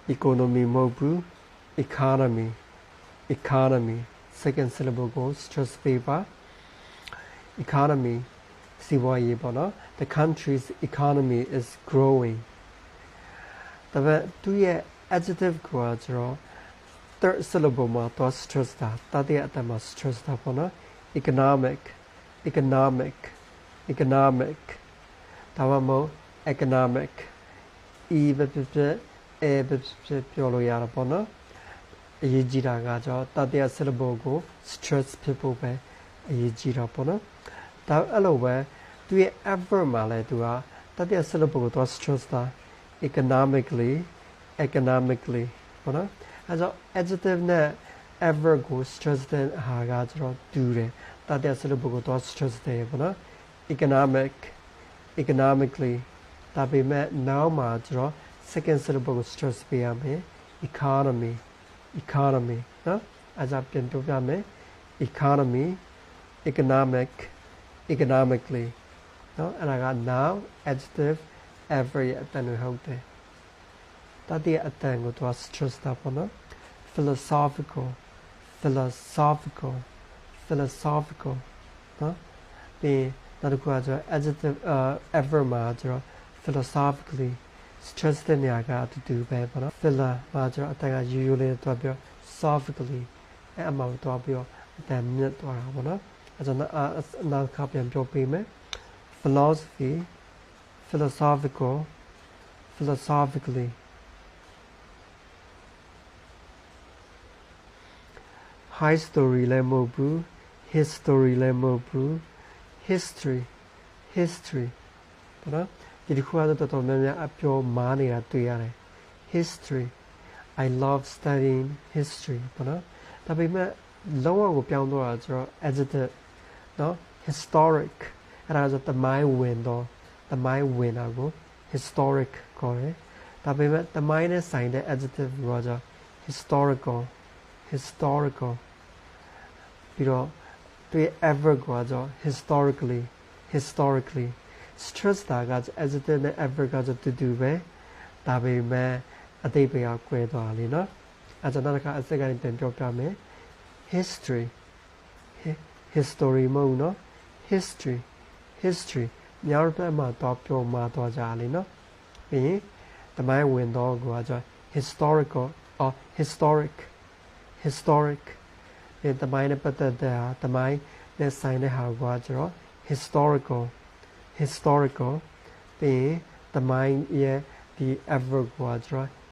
economy mobu economy economy second syllable goes stress paper economy siwaye bono the country's economy is growing the two adjective quadro third syllable ma to stress da tadi atama stress da bono economic economic economic tawamo economic evenပြောလို့ရတာပေါ့နော်အရေးကြီးတာကကြောတတိယ syllable ကို stress ဖြစ်ဖို့ပဲအရေးကြီးတာပေါ့နော်ဒါအဲ့လိုပဲသူရဲ့ adverb မှာလည်းသူကတတိယ syllable ကိုသူ stress တာ economically ပေါ့နော်အဲ့တော့ adjective နဲ့ adverb ကို stress တဲ့ဟာကကျတော့တူတယ်တတိယ syllable ကိုသူ stress တယ်ပေါ့နော် economically ဒါပေမဲ့ now မှာကျတော့second syllable ကို stress ပေးရမယ် economy နော်အဲ့ဒါပြန်ပြောပြမယ် economy economically နော်အဲ့ဒါက now adjective every အတန်တွေဟုတ်တယ်တတိယအတန်ကိုသူက stress တာပေါ့နော် philosophical နော်ပြီးနောက်တစ်ခုကကျတော့ adjective ever မှာကျတော့ philosophically stress တဲ့နေရာကအတူတူပဲပေါ့နော် philo မှာကျတော့အတန်ကရိုးရိုးလေးတွားပြီး sophically အဲ့အမှတွားပြီးအတန်မြင့်သွားတာပေါ့နော်အဲ့ဒါနောက်ခါပြန်ပြောပေးမယ် philosophy philosophically high story လည်းမဟုတ်ဘူး history လည်းမဟုတ်ဘူး history ပေါ့နော်ဒီတစ်ခုကတော့တော်တော်များများအပြောမားနေတာတွေ့ရတယ် history I love studying history ပေါ့နော်ဒါပေမဲ့လုံးဝကိုပြောင်းတော့တာကျတော့ adjective နော် historic အဲ့ဒါဆိုသမိုင်းဝင်တာကို historic ခေါ်တယ်ဒါပေမဲ့သမိုင်းနဲ့ဆိုင်တဲ့ adjective ကိုကျ historical ပြီးတော့သူရဲ့ adverb ကိုကျ historically stress တာက adjective နဲ့ adverb ကတူပဲဒါပေမဲ့အတိတ်ပဲကွဲသွားလေနော်အဲ့ဒါနောက်တစ်ခါအစကနေပြန်ပြောပြမယ် history မဟုတ်နော် history မြောက်ဘက်မှာတော့ပြောမှာတော့ကြလေနော်ပြီးရင်သမိုင်းဝင်တော့ကိုကျ historical or historic ဒီသမိုင်းနဲ့ပတ်သက်တဲ့ဟာသမိုင်းနဲ့ဆိုင်တဲ့ဟာကိုကျတော့ historical ပြီးရင်သမိုင်းရဲ့ဒီ adverb ကိုကျတော့